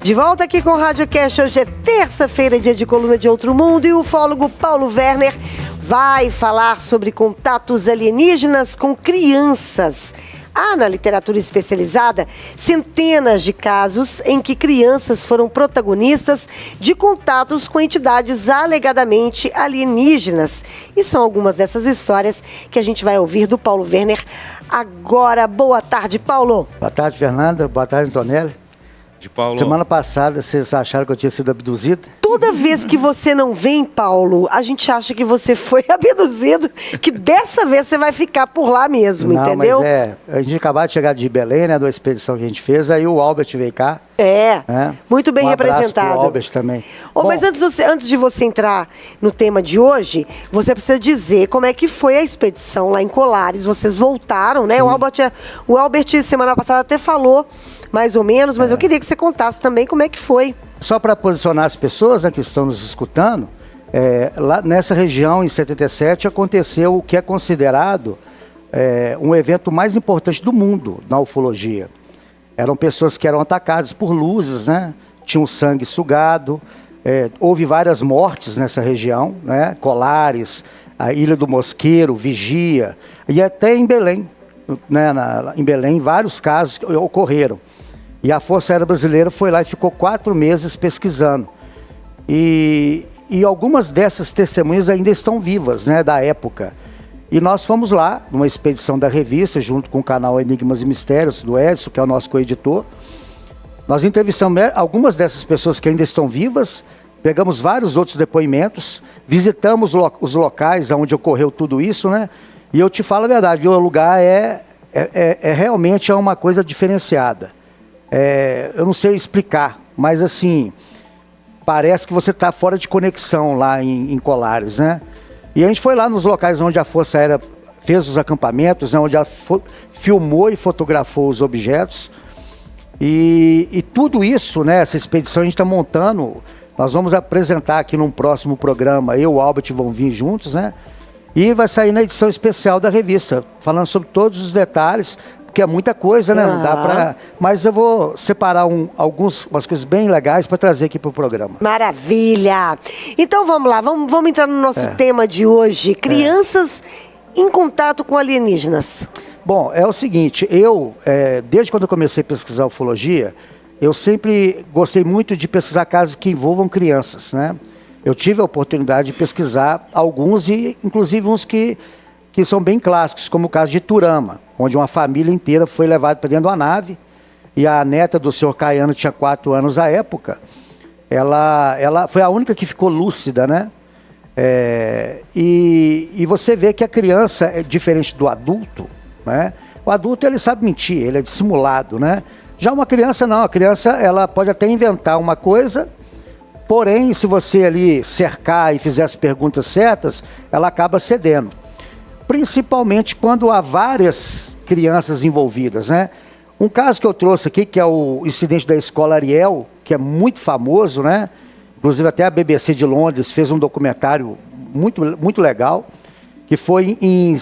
De volta aqui com o RádioCast. Hoje é terça-feira, dia de coluna de Outro Mundo, e o ufólogo Paulo Werner vai falar sobre contatos alienígenas com crianças. Há na literatura especializada centenas de casos em que crianças foram protagonistas de contatos com entidades alegadamente alienígenas. E são algumas dessas histórias que a gente vai ouvir do Paulo Werner agora. Boa tarde, Paulo. Boa tarde, Fernanda. Boa tarde, Antonelli. De Paulo. Semana passada, vocês acharam que eu tinha sido abduzido? Toda vez que você não vem, Paulo, a gente acha que você foi abduzido, que dessa vez você vai ficar por lá mesmo, não, entendeu? Mas a gente acabou de chegar de Belém, né, da expedição que a gente fez, aí o Albert veio cá. Muito bem representado. Pro Albert também. Mas antes de você entrar no tema de hoje, você precisa dizer como é que foi a expedição lá em Colares. Vocês voltaram, né? O Albert, semana passada, até falou mais ou menos, mas eu queria que você contasse também como é que foi. Só para posicionar as pessoas, né, que estão nos escutando, lá nessa região, em 77, aconteceu o que é considerado um evento mais importante do mundo na ufologia. Eram pessoas que eram atacadas por luzes, né? Tinham sangue sugado, houve várias mortes nessa região, né? Colares, a Ilha do Mosqueiro, Vigia, e até em Belém, né? Em Belém, vários casos ocorreram. E a Força Aérea Brasileira foi lá e ficou 4 meses pesquisando. E algumas dessas testemunhas ainda estão vivas, né? Da época. E nós fomos lá, numa expedição da revista, junto com o canal Enigmas e Mistérios, do Edson, que é o nosso co-editor. Nós entrevistamos algumas dessas pessoas que ainda estão vivas, pegamos vários outros depoimentos, visitamos os locais onde ocorreu tudo isso, né? E eu te falo a verdade, o lugar realmente uma coisa diferenciada. Eu não sei explicar, mas assim, parece que você está fora de conexão lá em Colares, né? E a gente foi lá nos locais onde a Força Aérea fez os acampamentos, né, onde ela filmou e fotografou os objetos. E tudo isso, né, essa expedição a gente está montando, nós vamos apresentar aqui num próximo programa, eu e o Albert vão vir juntos, né? E vai sair na edição especial da revista, falando sobre todos os detalhes, porque é muita coisa, né? Não dá pra... Mas eu vou separar umas coisas bem legais para trazer aqui para o programa. Maravilha! Então vamos lá, vamos entrar no nosso tema de hoje. Crianças em contato com alienígenas. Bom, é o seguinte, desde quando eu comecei a pesquisar ufologia, eu sempre gostei muito de pesquisar casos que envolvam crianças, né? Eu tive a oportunidade de pesquisar alguns, e inclusive uns que são bem clássicos, como o caso de Turama, onde uma família inteira foi levada para dentro de uma nave, e a neta do senhor Caiano tinha 4 anos à época, ela foi a única que ficou lúcida, né? E você vê que a criança é diferente do adulto, né? O adulto, ele sabe mentir, ele é dissimulado, né? Já uma criança não, a criança ela pode até inventar uma coisa, porém, se você ali cercar e fizer as perguntas certas, ela acaba cedendo. Principalmente quando há várias crianças envolvidas, né? Um caso que eu trouxe aqui, que é o incidente da escola Ariel, que é muito famoso, né? Inclusive até a BBC de Londres fez um documentário muito, muito legal, que foi em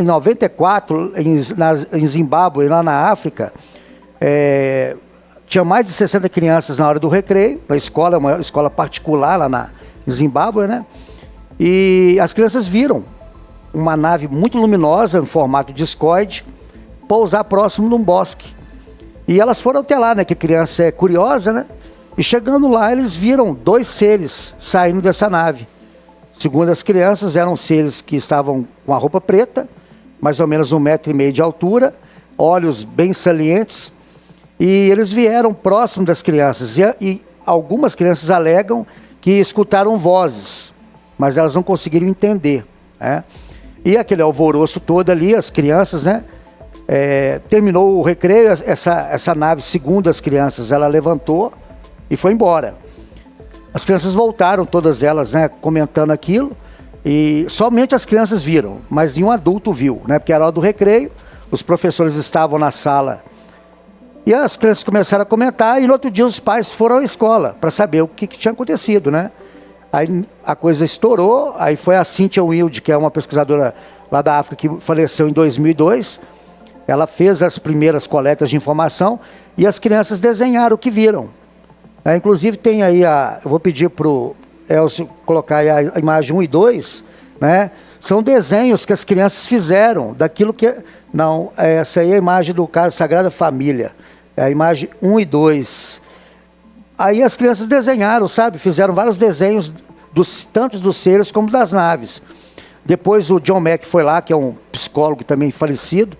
94, em Zimbábue, lá na África. Tinha mais de 60 crianças na hora do recreio, na escola, uma escola particular lá em Zimbábue, né? E as crianças viram uma nave muito luminosa, em formato discoide, pousar próximo de um bosque. E elas foram até lá, né, que a criança é curiosa, né? E chegando lá, eles viram 2 seres saindo dessa nave. Segundo as crianças, eram seres que estavam com a roupa preta, mais ou menos 1,5 metro de altura, olhos bem salientes, e eles vieram próximo das crianças. E algumas crianças alegam que escutaram vozes, mas elas não conseguiram entender, né? E aquele alvoroço todo ali, as crianças, né? Terminou o recreio, essa nave, segundo as crianças, ela levantou e foi embora. As crianças voltaram, todas elas, né, comentando aquilo, e somente as crianças viram, mas nenhum adulto viu, né? Porque era hora do recreio, os professores estavam na sala, e as crianças começaram a comentar, e no outro dia os pais foram à escola para saber o que tinha acontecido, né? Aí a coisa estourou, aí foi a Cynthia Wilde, que é uma pesquisadora lá da África, que faleceu em 2002. Ela fez as primeiras coletas de informação e as crianças desenharam o que viram. Inclusive tem aí, eu vou pedir para o Elcio colocar aí a imagem 1 e 2, né? São desenhos que as crianças fizeram daquilo que... Não, essa aí é a imagem do caso Sagrada Família. É a imagem 1 e 2. Aí as crianças desenharam, sabe? Fizeram vários desenhos, tanto dos seres como das naves. Depois o John Mack foi lá, que é um psicólogo também falecido,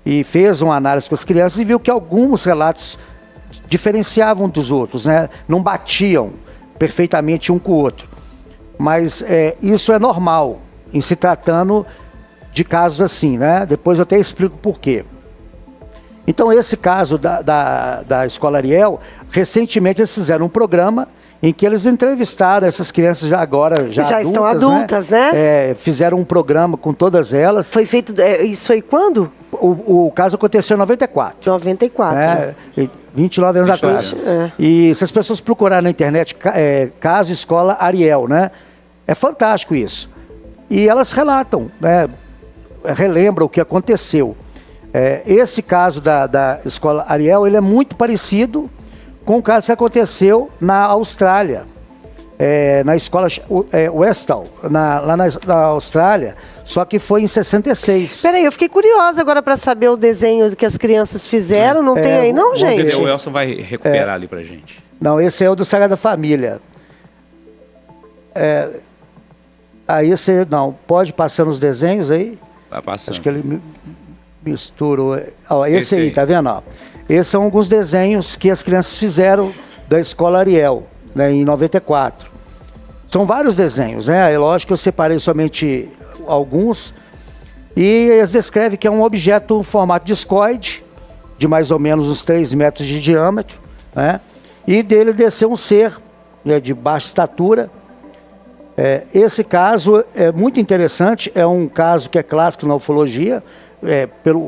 e fez uma análise com as crianças e viu que alguns relatos diferenciavam dos outros, né? Não batiam perfeitamente um com o outro. Mas isso é normal em se tratando de casos assim, né? Depois eu até explico por quê. Então esse caso da Escola Ariel, recentemente eles fizeram um programa em que eles entrevistaram essas crianças já adultas, estão adultas, né? Fizeram um programa com todas elas. Foi feito, isso aí quando? O caso aconteceu em 94. 94. 29 anos atrás. E se as pessoas procurarem na internet, caso Escola Ariel, né? É fantástico isso. E elas relatam, né? Relembram o que aconteceu. Esse caso da Escola Ariel, ele é muito parecido com o caso que aconteceu na Austrália, na escola Westall, lá na Austrália, só que foi em 66. Peraí, eu fiquei curiosa agora para saber o desenho que as crianças fizeram. Não tem aí não, gente? O Elson vai recuperar ali pra gente. Não, esse é o do Sagrada Família. Aí você, não, pode passar nos desenhos aí? Vai passando. Acho que ele misturou. Esse aí, tá vendo? Ó. Esses são alguns desenhos que as crianças fizeram da Escola Ariel, né, em 94. São vários desenhos, né? É lógico que eu separei somente alguns. E eles descrevem que é um objeto em formato discoide, de mais ou menos uns 3 metros de diâmetro, né? E dele desceu um ser, né, de baixa estatura. Esse caso é muito interessante, é um caso que é clássico na ufologia,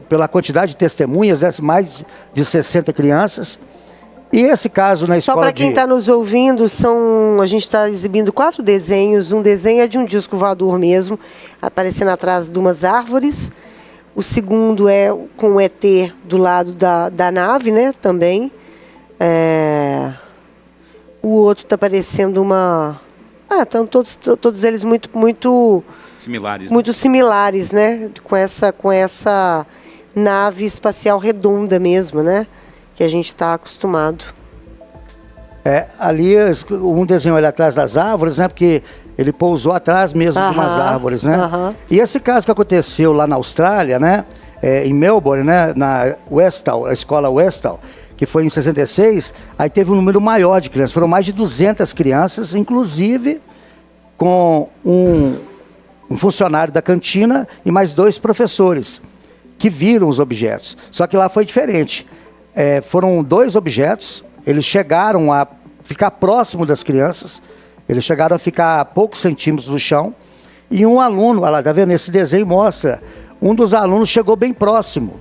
pela quantidade de testemunhas, mais de 60 crianças. E esse caso na escola. Só para quem está nos ouvindo, a gente está exibindo 4 desenhos. Um desenho é de um disco voador mesmo, aparecendo atrás de umas árvores. O segundo é com o ET do lado da nave, né? Também. O outro está parecendo uma... estão todos eles muito similares. Muito similares, né? Com essa nave espacial redonda mesmo, né? Que a gente está acostumado. Ali um desenho ali atrás das árvores, né? Porque ele pousou atrás mesmo de umas árvores, né? E esse caso que aconteceu lá na Austrália, né? Em Melbourne, né? Na Westall, a escola Westall, que foi em 66, aí teve um número maior de crianças. Foram mais de 200 crianças, inclusive com um funcionário da cantina e mais 2 professores que viram os objetos. Só que lá foi diferente. Foram 2 objetos, eles chegaram a ficar próximo das crianças, eles chegaram a ficar a poucos centímetros do chão, e um aluno, olha lá, tá vendo? Esse desenho mostra, um dos alunos chegou bem próximo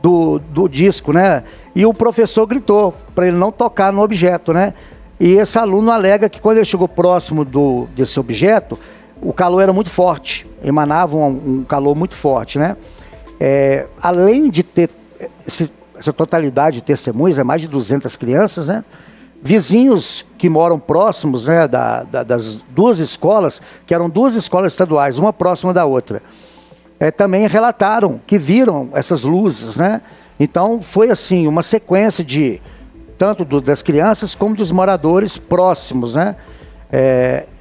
do disco, né? E o professor gritou para ele não tocar no objeto, né? E esse aluno alega que quando ele chegou próximo desse objeto, o calor era muito forte, emanava um calor muito forte, né? Além de ter essa totalidade de testemunhas, mais de 200 crianças, né? Vizinhos que moram próximos, né, das 2 escolas, que eram 2 escolas estaduais, uma próxima da outra, também relataram que viram essas luzes, né? Então foi assim, uma sequência de tanto das crianças como dos moradores próximos, né?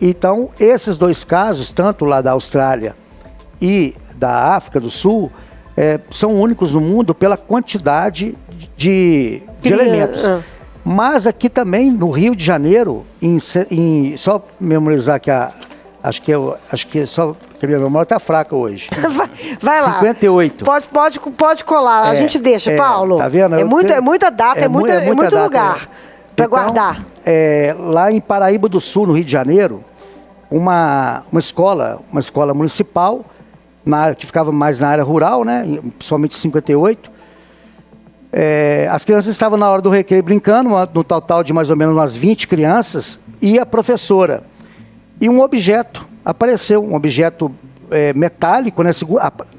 Então esses 2 casos, tanto lá da Austrália e da África do Sul, são únicos no mundo pela quantidade de elementos. Mas aqui também no Rio de Janeiro, só memorizar que acho que só que a minha memória está fraca hoje. Vai lá. 58. Pode colar, a gente deixa, Paulo. Tá vendo? É muita data, é muito data, lugar para guardar. Lá em Paraíba do Sul, no Rio de Janeiro, uma escola municipal, que ficava mais na área rural, né? Principalmente em 58. As crianças estavam na hora do recreio brincando, no total de mais ou menos umas 20 crianças, e a professora. E um objeto apareceu, um objeto metálico, né?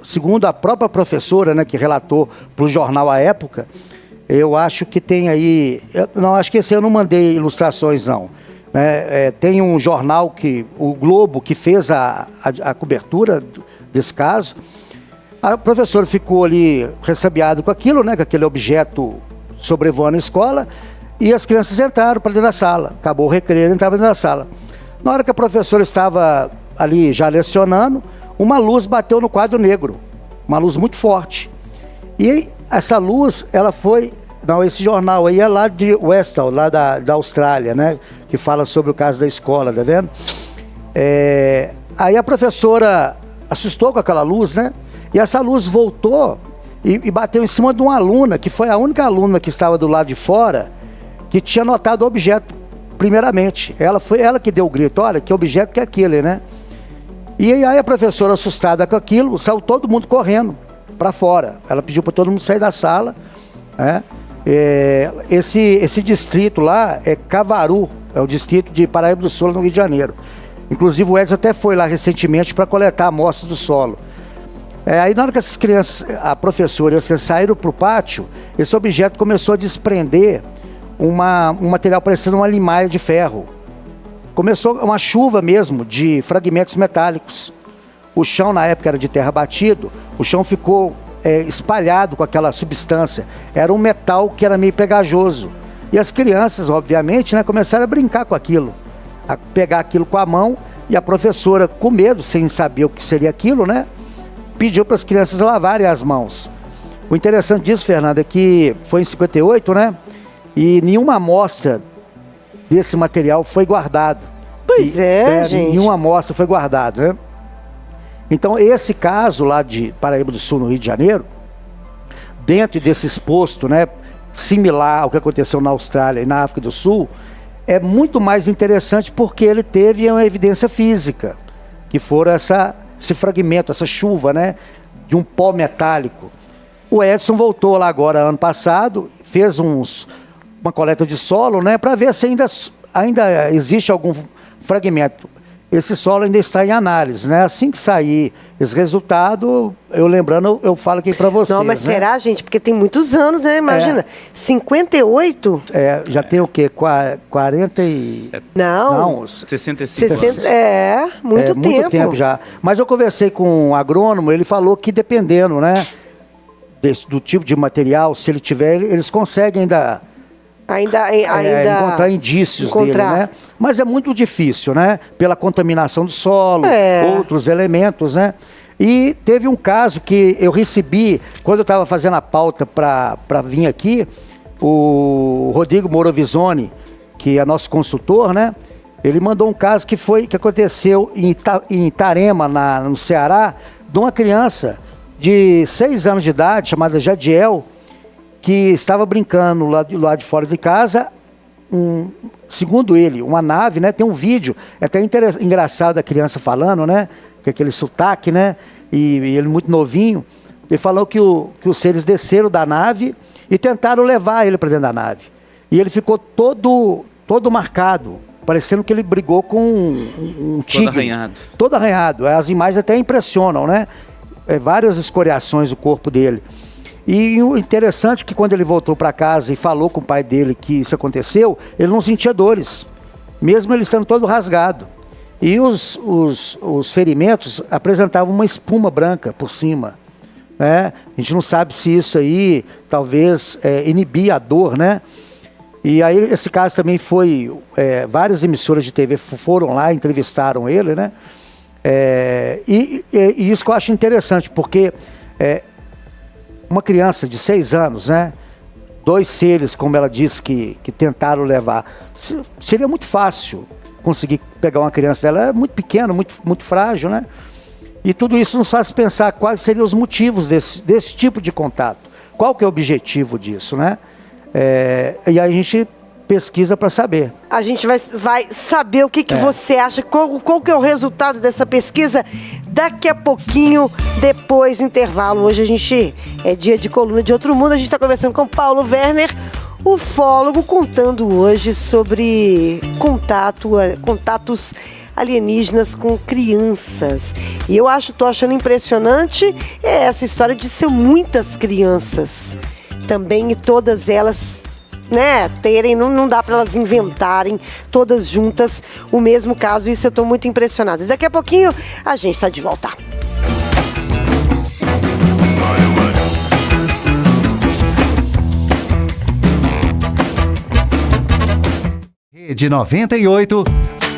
Segundo a própria professora, né, que relatou para o jornal à época, Eu acho que tem aí... Não, acho que esse eu não mandei ilustrações, não. Tem um jornal, o Globo, que fez a cobertura desse caso. A professora ficou ali ressabiada com aquilo, né? Com aquele objeto sobrevoando a escola. E as crianças entraram para dentro da sala. Acabou o recreio, entraram dentro da sala. Na hora que a professora estava ali já lecionando, uma luz bateu no quadro negro. Uma luz muito forte. E essa luz, ela foi... Não, esse jornal aí é lá de Westall, lá da Austrália, né? Que fala sobre o caso da escola, tá vendo? Aí a professora assustou com aquela luz, né? E essa luz voltou e bateu em cima de uma aluna, que foi a única aluna que estava do lado de fora, que tinha notado o objeto primeiramente. Foi ela que deu o grito, olha, que objeto que é aquele, né? E aí a professora, assustada com aquilo, saiu todo mundo correndo para fora. Ela pediu para todo mundo sair da sala, né? Esse distrito lá é Caruaru, é o distrito de Paraíba do Sul, no Rio de Janeiro. Inclusive o Edson até foi lá recentemente para coletar amostras do solo. Aí na hora que essas crianças, a professora e as crianças saíram para o pátio, esse objeto começou a desprender um material parecendo uma limaia de ferro. Começou uma chuva mesmo de fragmentos metálicos. O chão na época era de terra batido, o chão ficou espalhado com aquela substância. Era um metal que era meio pegajoso. E as crianças, obviamente, né, começaram a brincar com aquilo, a pegar aquilo com a mão, e a professora, com medo, sem saber o que seria aquilo, né, pediu para as crianças lavarem as mãos. O interessante disso, Fernanda, é que foi em 58, né, e nenhuma amostra desse material foi guardado. Pois gente. Nenhuma amostra foi guardada, né? Então, esse caso lá de Paraíba do Sul, no Rio de Janeiro, dentro desse exposto, né, similar ao que aconteceu na Austrália e na África do Sul, é muito mais interessante porque ele teve uma evidência física, que foram esse fragmento, essa chuva, né, de um pó metálico. O Edson voltou lá agora, ano passado, fez uma coleta de solo, né, para ver se ainda existe algum fragmento. Esse solo ainda está em análise, né? Assim que sair esse resultado, eu falo aqui para vocês. Não, mas né? será, gente? Porque tem muitos anos, né? Imagina, 58? Já tem o quê? 40 e... Não. 65 anos. Muito tempo já. Mas eu conversei com um agrônomo, ele falou que dependendo, né, do tipo de material, se ele tiver, eles conseguem ainda encontrar indícios dele, né? Mas é muito difícil, né? Pela contaminação do solo, outros elementos, né? E teve um caso que eu recebi, quando eu estava fazendo a pauta para vir aqui, o Rodrigo Morovisoni, que é nosso consultor, né? Ele mandou um caso que aconteceu em Itarema, no Ceará, de uma criança de 6 anos de idade, chamada Jadiel, que estava brincando lá de fora de casa, segundo ele, uma nave, né? Tem um vídeo, é até engraçado a criança falando, né? Com aquele sotaque, né? E ele muito novinho. Ele falou que os seres desceram da nave e tentaram levar ele para dentro da nave. E ele ficou todo marcado, parecendo que ele brigou com um tigre. Todo arranhado. Todo arranhado. As imagens até impressionam, né? Várias escoriações do corpo dele. E o interessante é que quando ele voltou para casa e falou com o pai dele que isso aconteceu, ele não sentia dores, mesmo ele estando todo rasgado. E os ferimentos apresentavam uma espuma branca por cima, né? A gente não sabe se isso aí talvez inibia a dor, né? E aí esse caso também foi... várias emissoras de TV foram lá, entrevistaram ele, né? E isso que eu acho interessante, porque... uma criança de 6 anos, né? 2 seres, como ela disse, que tentaram levar. Seria muito fácil conseguir pegar uma criança dela. Ela é muito pequena, muito frágil, né? E tudo isso nos faz pensar quais seriam os motivos desse tipo de contato. Qual que é o objetivo disso, né? E aí a gente pesquisa para saber. A gente vai saber o que você acha, qual que é o resultado dessa pesquisa daqui a pouquinho, depois do intervalo. Hoje a gente é dia de Coluna de Outro Mundo, a gente está conversando com Paulo Werner, ufólogo, contando hoje sobre contatos alienígenas com crianças. E eu tô achando impressionante essa história de ser muitas crianças também, e todas elas, né, terem, não dá para elas inventarem todas juntas o mesmo caso. Isso eu estou muito impressionada. Daqui a pouquinho a gente está de volta. Rede 98,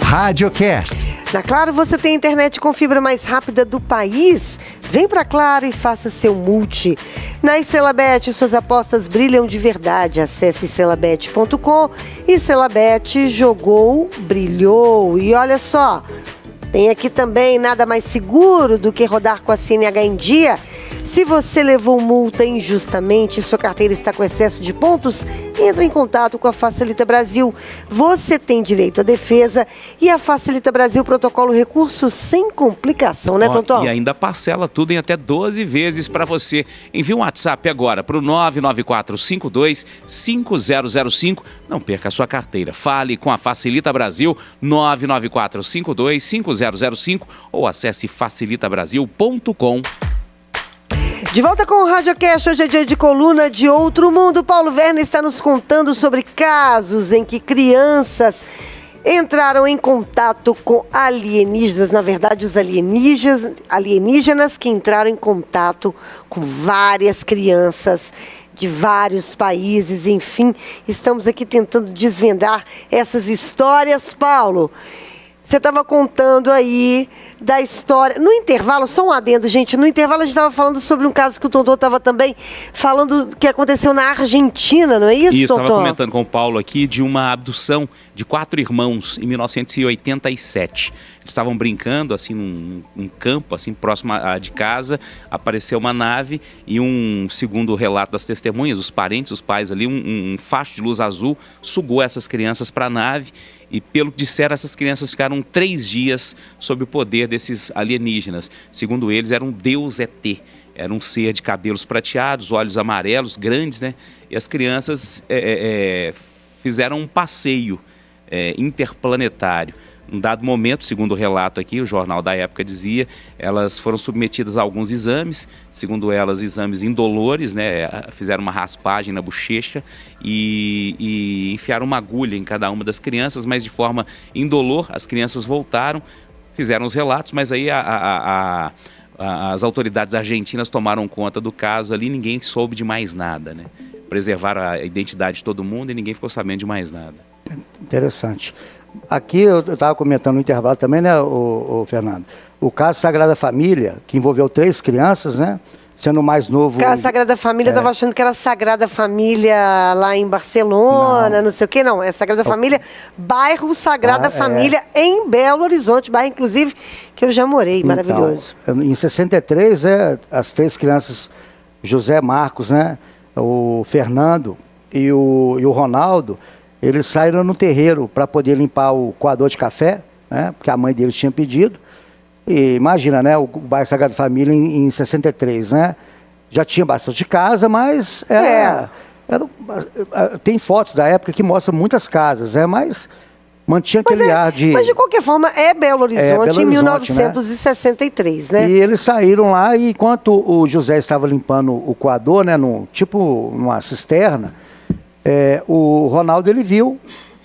Radiocast. Na Claro, você tem a internet com fibra mais rápida do país. Vem pra Claro e faça seu multi. Na Estrelabet, suas apostas brilham de verdade. Acesse estrelabet.com. Estrelabet jogou, brilhou. E olha só, tem aqui também nada mais seguro do que rodar com a CNH em dia. Se você levou multa injustamente e sua carteira está com excesso de pontos, entre em contato com a Facilita Brasil. Você tem direito à defesa e a Facilita Brasil protocolo recurso sem complicação, né, Tonton? E ainda parcela tudo em até 12 vezes para você. Envie um WhatsApp agora para o 994525005. Não perca a sua carteira. Fale com a Facilita Brasil, 994525005 ou acesse facilitabrasil.com. De volta com o Radiocast, hoje é dia de coluna de Outro Mundo. Paulo Werner está nos contando sobre casos em que crianças entraram em contato com alienígenas. Na verdade, os alienígenas que entraram em contato com várias crianças de vários países. Enfim, estamos aqui tentando desvendar essas histórias, Paulo. Você estava contando aí da história. No intervalo, só um adendo, gente. No intervalo a gente estava falando sobre um caso que o Tonton estava também falando que aconteceu na Argentina, não é isso, Tonton? Estava comentando com o Paulo aqui de uma abdução de 4 irmãos em 1987. Eles estavam brincando assim num campo assim próximo de casa, apareceu uma nave e segundo o relato das testemunhas, os parentes, os pais ali, um facho de luz azul sugou essas crianças para a nave. E pelo que disseram, essas crianças ficaram 3 dias sob o poder desses alienígenas. Segundo eles, era um deus ET. Era um ser de cabelos prateados, olhos amarelos, grandes, né? E as crianças fizeram um passeio interplanetário. Num dado momento, segundo o relato aqui, o jornal da época dizia, elas foram submetidas a alguns exames, segundo elas, exames indolores, né? Fizeram uma raspagem na bochecha e enfiaram uma agulha em cada uma das crianças, mas de forma indolor. As crianças voltaram, fizeram os relatos, mas aí as autoridades argentinas tomaram conta do caso ali, ninguém soube de mais nada, né? Preservaram a identidade de todo mundo e ninguém ficou sabendo de mais nada. Interessante. Aqui eu estava comentando no intervalo também, né, o Fernando? O caso Sagrada Família, que envolveu 3 crianças, né? Sendo o mais novo... O caso Sagrada Família, eu estava achando que era Sagrada Família lá em Barcelona, não sei o quê, não. É Sagrada Família, bairro Sagrada Família, em Belo Horizonte, bairro, inclusive, que eu já morei, maravilhoso. Em 63, as 3 crianças, José Marcos, né, o Fernando e o Ronaldo, eles saíram no terreiro para poder limpar o coador de café, né, porque a mãe deles tinha pedido. E imagina, né, o bairro Sagrada Família em 63, né? Já tinha bastante casa, mas tem fotos da época que mostram muitas casas, mas mantinha aquele ar de... Mas de qualquer forma, Belo Horizonte, em 1963, né? E eles saíram lá e enquanto o José estava limpando o coador, né, tipo numa cisterna, o Ronaldo, ele viu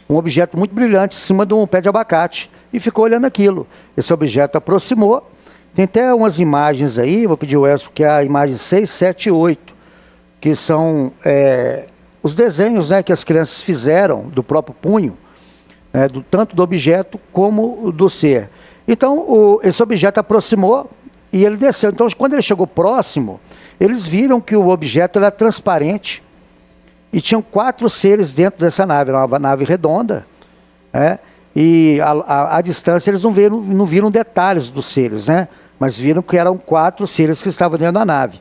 um objeto muito brilhante em cima de um pé de abacate e ficou olhando aquilo. Esse objeto aproximou. Tem até umas imagens aí, vou pedir o Elcio, que é a imagem 6, 7 e 8, que são os desenhos, né, que as crianças fizeram do próprio punho, né, tanto do objeto como do ser. Então, esse objeto aproximou e ele desceu. Então, quando ele chegou próximo, eles viram que o objeto era transparente. E tinham 4 seres dentro dessa nave, era uma nave redonda, né? E à distância eles não viram detalhes dos seres, né? Mas viram que eram 4 seres que estavam dentro da nave.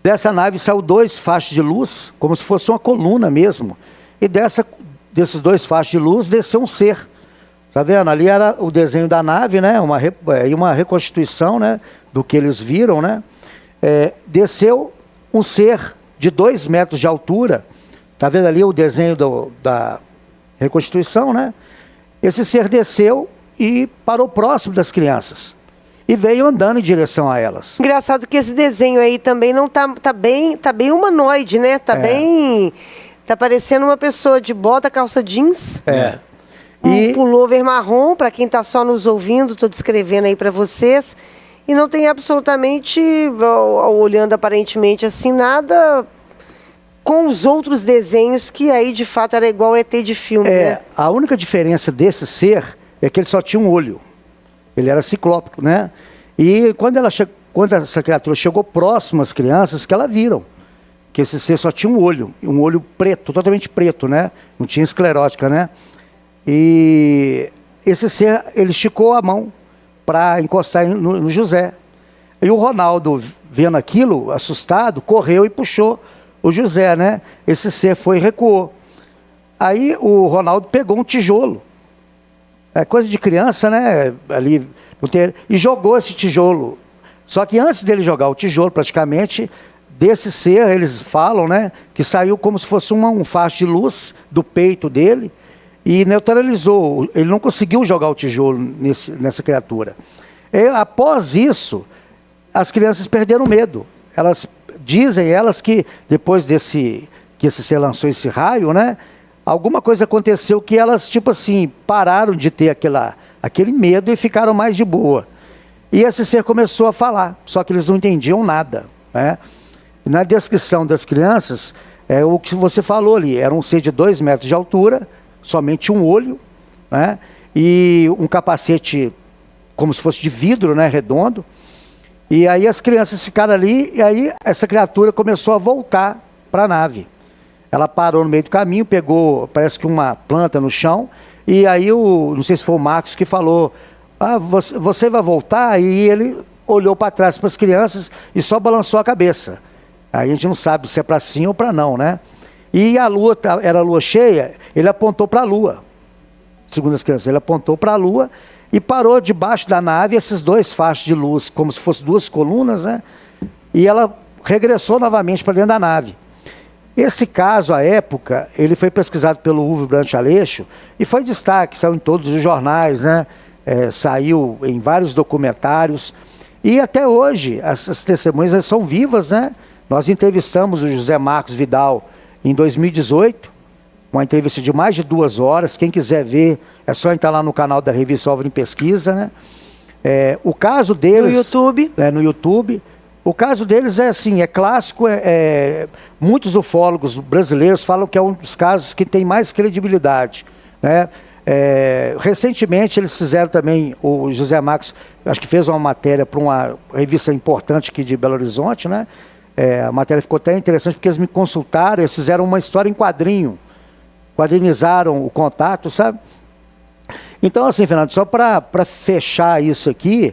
Dessa nave saiu 2 fachos de luz, como se fosse uma coluna mesmo. E desses 2 fachos de luz desceu um ser. Tá vendo? Ali era o desenho da nave, né? Uma reconstituição, né, do que eles viram, né? Desceu um ser de 2 metros de altura. Tá vendo ali o desenho da reconstituição, né? Esse ser desceu e parou próximo das crianças. e veio andando em direção a elas. Engraçado que esse desenho aí também não tá bem humanoide, né? Tá parecendo uma pessoa de bota, calça jeans. Um pullover marrom, para quem tá só nos ouvindo, tô descrevendo aí para vocês. E não tem absolutamente, olhando aparentemente assim, nada com os outros desenhos que aí de fato era igual ET de filme, né? A única diferença desse ser é que ele só tinha um olho. Ele era ciclópico, né? E quando essa criatura chegou próximo às crianças, que elas viram que esse ser só tinha um olho preto, totalmente preto, né? Não tinha esclerótica, né? E esse ser, ele esticou a mão para encostar no José. E o Ronaldo, vendo aquilo, assustado, correu e puxou o José, né? Esse ser foi e recuou. Aí o Ronaldo pegou um tijolo. É coisa de criança, né? Ali, e jogou esse tijolo. Só que antes dele jogar o tijolo, praticamente, desse ser, eles falam, né? Que saiu como se fosse um facho de luz do peito dele e neutralizou. Ele não conseguiu jogar o tijolo nessa criatura. Após isso, as crianças perderam medo. Dizem elas que depois que esse ser lançou esse raio, né? Alguma coisa aconteceu que elas, tipo assim, pararam de ter aquele medo e ficaram mais de boa. E esse ser começou a falar, só que eles não entendiam nada, né? Na descrição das crianças, o que você falou ali, era um ser de 2 metros de altura, somente um olho, né? E um capacete como se fosse de vidro, né, redondo. E aí as crianças ficaram ali, e aí essa criatura começou a voltar para a nave. Ela parou no meio do caminho, pegou, parece que uma planta no chão, e aí não sei se foi o Marcos que falou, você vai voltar? E ele olhou para trás para as crianças e só balançou a cabeça. Aí a gente não sabe se é para sim ou para não, né? E a lua, era a lua cheia, ele apontou para a lua. Segundo as crianças, ele apontou para a lua e parou debaixo da nave esses 2 fachos de luz, como se fossem 2 colunas, né? E ela regressou novamente para dentro da nave. Esse caso, à época, ele foi pesquisado pelo Uwe Brandt Aleixo e foi destaque, saiu em todos os jornais, né? Saiu em vários documentários. E até hoje, essas testemunhas são vivas, né? Nós entrevistamos o José Marcos Vidal em 2018, uma entrevista de mais de 2 horas. Quem quiser ver, é só entrar lá no canal da revista OVNI Pesquisa, né? O caso deles... No YouTube. No YouTube. O caso deles é assim, é clássico, muitos ufólogos brasileiros falam que é um dos casos que tem mais credibilidade, né? Recentemente eles fizeram também, o José Marcos, acho que fez uma matéria para uma revista importante aqui de Belo Horizonte, né? A matéria ficou até interessante porque eles me consultaram, eles fizeram uma história em quadrinho, quadrinizaram o contato, sabe? Então assim, Fernando, só para fechar isso aqui,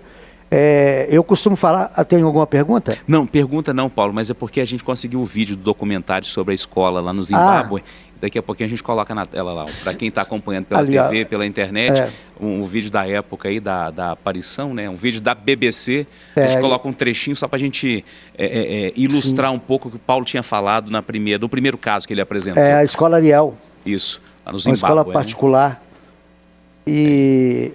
eu costumo falar... Tem alguma pergunta? Não, pergunta não, Paulo, mas é porque a gente conseguiu o vídeo do documentário sobre a escola lá no Zimbábue. Daqui a pouquinho a gente coloca na tela lá, para quem está acompanhando pela TV, pela internet, um vídeo da época aí, da aparição, né? Um vídeo da BBC, a gente coloca um trechinho só para a gente ilustrar um pouco o que o Paulo tinha falado do primeiro caso que ele apresentou. A Escola Ariel. Isso, lá no Zimbábue. Uma escola particular. E...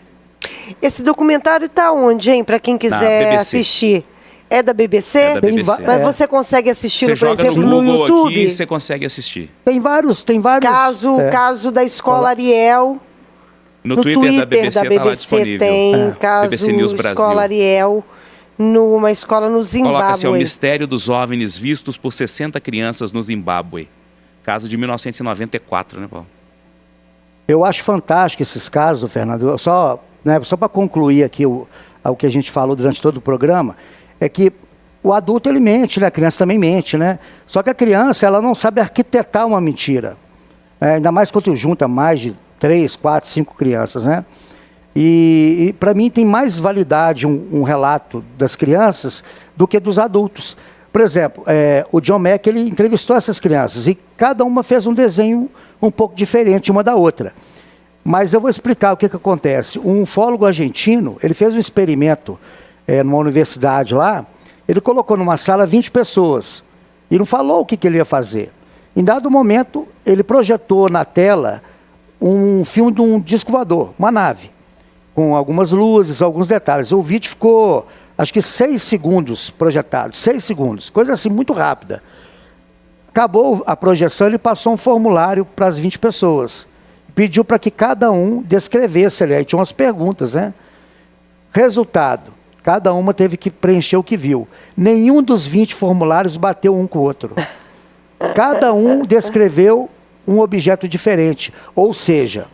Esse documentário tá onde, hein? Para quem quiser assistir. É da BBC? É da BBC. Mas você consegue assistir, por exemplo, no no YouTube? Aqui, você consegue assistir. Tem vários. Caso da Escola Ariel. No Twitter da BBC tá lá disponível. Tem caso BBC News Brasil. Escola Ariel, numa escola no Zimbábue. Coloca assim, o mistério dos OVNIs vistos por 60 crianças no Zimbábue. Caso de 1994, né, Paulo? Eu acho fantástico esses casos, Fernando. Só para concluir aqui o que a gente falou durante todo o programa, é que o adulto ele mente, né? A criança também mente, né? Só que a criança ela não sabe arquitetar uma mentira. Ainda mais quando junta mais de 3, 4, 5 crianças, né? E para mim tem mais validade um relato das crianças do que dos adultos. Por exemplo, o John Mack ele entrevistou essas crianças e cada uma fez um desenho um pouco diferente uma da outra. Mas eu vou explicar o que acontece. Um ufólogo argentino, ele fez um experimento numa universidade lá, ele colocou numa sala 20 pessoas e não falou o que ele ia fazer. Em dado momento, ele projetou na tela um filme de um disco voador, uma nave. com algumas luzes, alguns detalhes. O vídeo ficou, acho que 6 segundos projetado, 6 segundos, coisa assim muito rápida. Acabou a projeção, ele passou um formulário para as 20 pessoas. Pediu para que cada um descrevesse ali, aí tinha umas perguntas, né? Resultado, cada uma teve que preencher o que viu. Nenhum dos 20 formulários bateu um com o outro. Cada um descreveu um objeto diferente, ou seja,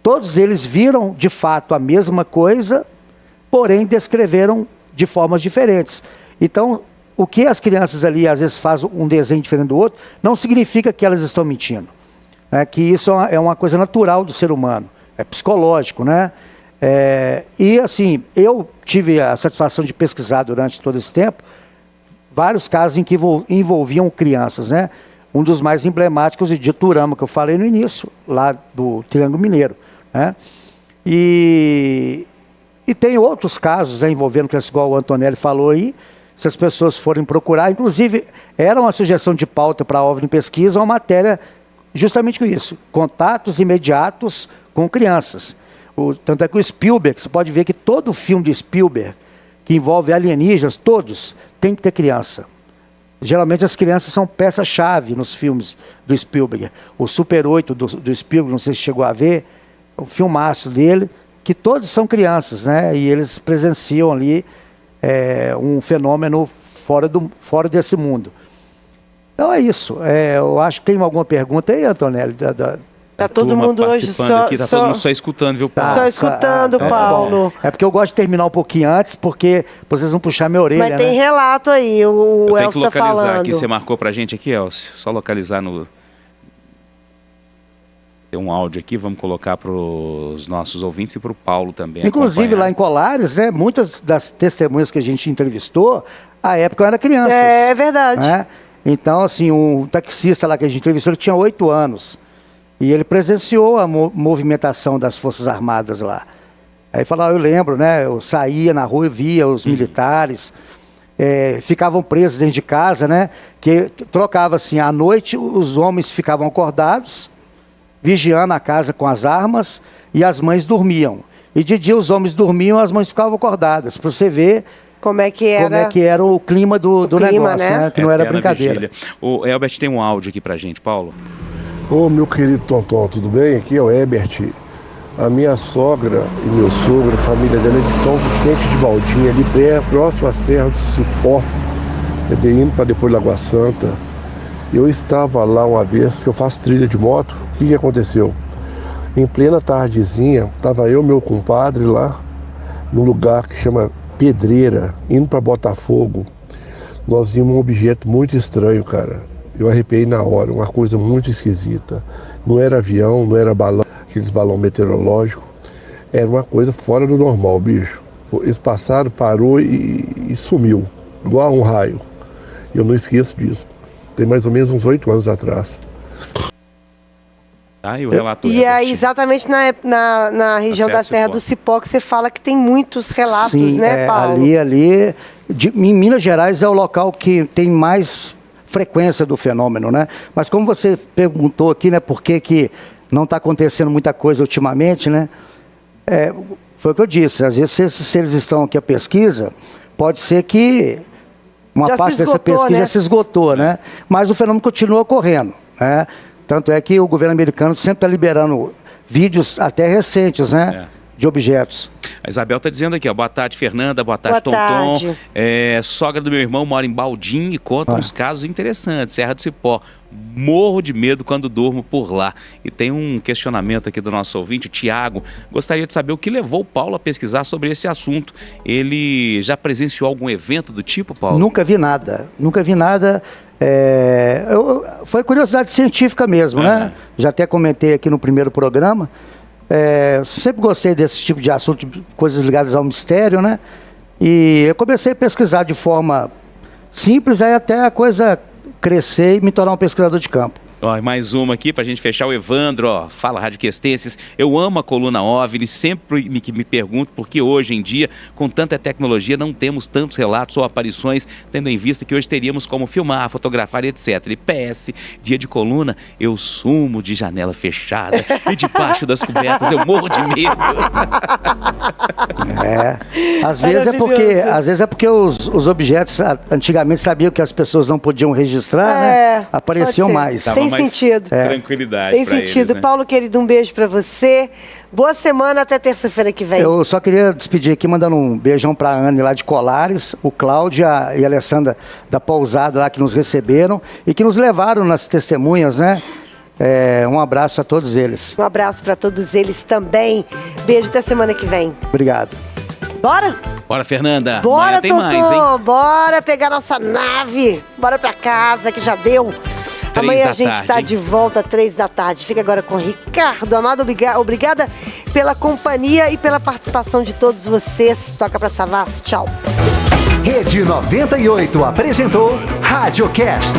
todos eles viram de fato a mesma coisa, porém descreveram de formas diferentes. Então, o que as crianças ali às vezes fazem um desenho diferente do outro, não significa que elas estão mentindo. Que isso é uma coisa natural do ser humano, é psicológico, né? E assim, eu tive a satisfação de pesquisar durante todo esse tempo vários casos em que envolviam crianças, né? Um dos mais emblemáticos é de Turama, que eu falei no início, lá do Triângulo Mineiro, né? E tem outros casos, né, envolvendo crianças, igual o Antonelli falou aí, se as pessoas forem procurar, inclusive era uma sugestão de pauta para a OVNI Pesquisa, uma matéria justamente com isso, contatos imediatos com crianças. Tanto é que o Spielberg, você pode ver que todo filme de Spielberg, que envolve alienígenas, todos, tem que ter criança. Geralmente as crianças são peça-chave nos filmes do Spielberg. O Super 8 do Spielberg, não sei se chegou a ver, o filmaço dele, que todos são crianças, né? E eles presenciam ali um fenômeno fora desse mundo. Então é isso. Eu acho que tem alguma pergunta aí, Antonelli? Tá todo mundo hoje só... aqui, tá todo mundo só escutando, viu, Paulo? Só escutando, Paulo. É porque eu gosto de terminar um pouquinho antes, porque vocês vão puxar minha orelha, Mas tem relato aí, o Eu tenho Elcio que tá localizar falando. aqui, você marcou pra gente aqui, Elcio? Só localizar no... Tem um áudio aqui, vamos colocar para os nossos ouvintes e para o Paulo também. Inclusive lá em Colares, né, muitas das testemunhas que a gente entrevistou, à época eram crianças. É verdade. Né? Então, assim, um taxista lá que a gente entrevistou, ele tinha 8 anos. E ele presenciou a movimentação das Forças Armadas lá. Aí falava, eu lembro, né? Eu saía na rua e via os militares, ficavam presos dentro de casa, né? Que trocava assim, à noite os homens ficavam acordados, vigiando a casa com as armas, e as mães dormiam. E de dia os homens dormiam, as mães ficavam acordadas, para você ver como é que era o clima do negócio, né? Que não era brincadeira. Vigília. O Elbert tem um áudio aqui pra gente, Paulo. Ô, meu querido Tonton, tudo bem? Aqui é o Herbert. A minha sogra e meu sogro, a família dela é de São Vicente de Baldinha, ali próximo à Serra do Cipó, indo para depois Lagoa Santa. Eu estava lá uma vez, que eu faço trilha de moto. O que aconteceu? Em plena tardezinha, estava eu e meu compadre lá, num lugar que chama Pedreira, indo para Botafogo. Nós vimos um objeto muito estranho, cara. Eu arrepiei na hora, uma coisa muito esquisita. Não era avião, não era balão, aqueles balão meteorológico. Era uma coisa fora do normal, bicho. Eles passaram, parou e sumiu, igual um raio. Eu não esqueço disso. Tem mais ou menos uns 8 anos atrás. E o relato E é exatamente na região da Serra do Cipó que você fala que tem muitos relatos, sim, né, Paulo? Ali em Minas Gerais é o local que tem mais frequência do fenômeno, né? Mas como você perguntou aqui, né, por que não está acontecendo muita coisa ultimamente, né? Foi o que eu disse, às vezes se eles estão aqui a pesquisa, pode ser que uma parte dessa pesquisa já se esgotou, né? Mas o fenômeno continua ocorrendo, né? Tanto é que o governo americano sempre está liberando vídeos até recentes, né? De objetos. A Isabel está dizendo aqui, ó, boa tarde, Fernanda, boa tarde, Tonton. Sogra do meu irmão mora em Baldim e conta uns casos interessantes, Serra do Cipó. Morro de medo quando durmo por lá. E tem um questionamento aqui do nosso ouvinte, o Tiago. Gostaria de saber o que levou o Paulo a pesquisar sobre esse assunto. Ele já presenciou algum evento do tipo, Paulo? Nunca vi nada. Foi curiosidade científica mesmo, né? Já até comentei aqui no primeiro programa. Sempre gostei desse tipo de assunto, coisas ligadas ao mistério, né? E eu comecei a pesquisar de forma simples, aí até a coisa crescer e me tornar um pesquisador de campo. Ó, mais uma aqui pra gente fechar. O Evandro, ó, fala radioquestenses. Eu amo a coluna OVNI, sempre me pergunto por que hoje em dia, com tanta tecnologia, não temos tantos relatos ou aparições, tendo em vista que hoje teríamos como filmar, fotografar, etc. E PS, dia de coluna, eu sumo de janela fechada e debaixo das cobertas eu morro de medo. Às vezes é porque os objetos antigamente sabiam que as pessoas não podiam registrar, né? Apareciam mais. Tem sentido. Tranquilidade. Tem sentido. Eles, né? Paulo, querido, um beijo pra você. Boa semana, até terça-feira que vem. Eu só queria despedir aqui, mandando um beijão pra Anne lá de Colares, o Cláudio e a Alessandra da Pousada lá que nos receberam e que nos levaram nas testemunhas, né? Um abraço a todos eles. Um abraço pra todos eles também. Beijo, até semana que vem. Obrigado. Bora? Bora, Fernanda. Bora, Amanhã tem Totô. mais, hein? Bora pegar nossa nave. Bora pra casa, que já deu. 3 Amanhã da a gente tarde, tá hein? de volta às 3 da tarde. Fica agora com Ricardo Amado. Obrigada pela companhia e pela participação de todos vocês. Toca pra Savassi. Tchau. Rede 98 apresentou RádioCast.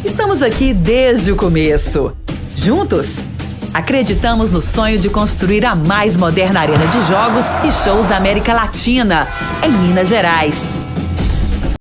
Estamos aqui desde o começo. Juntos, acreditamos no sonho de construir a mais moderna arena de jogos e shows da América Latina, em Minas Gerais.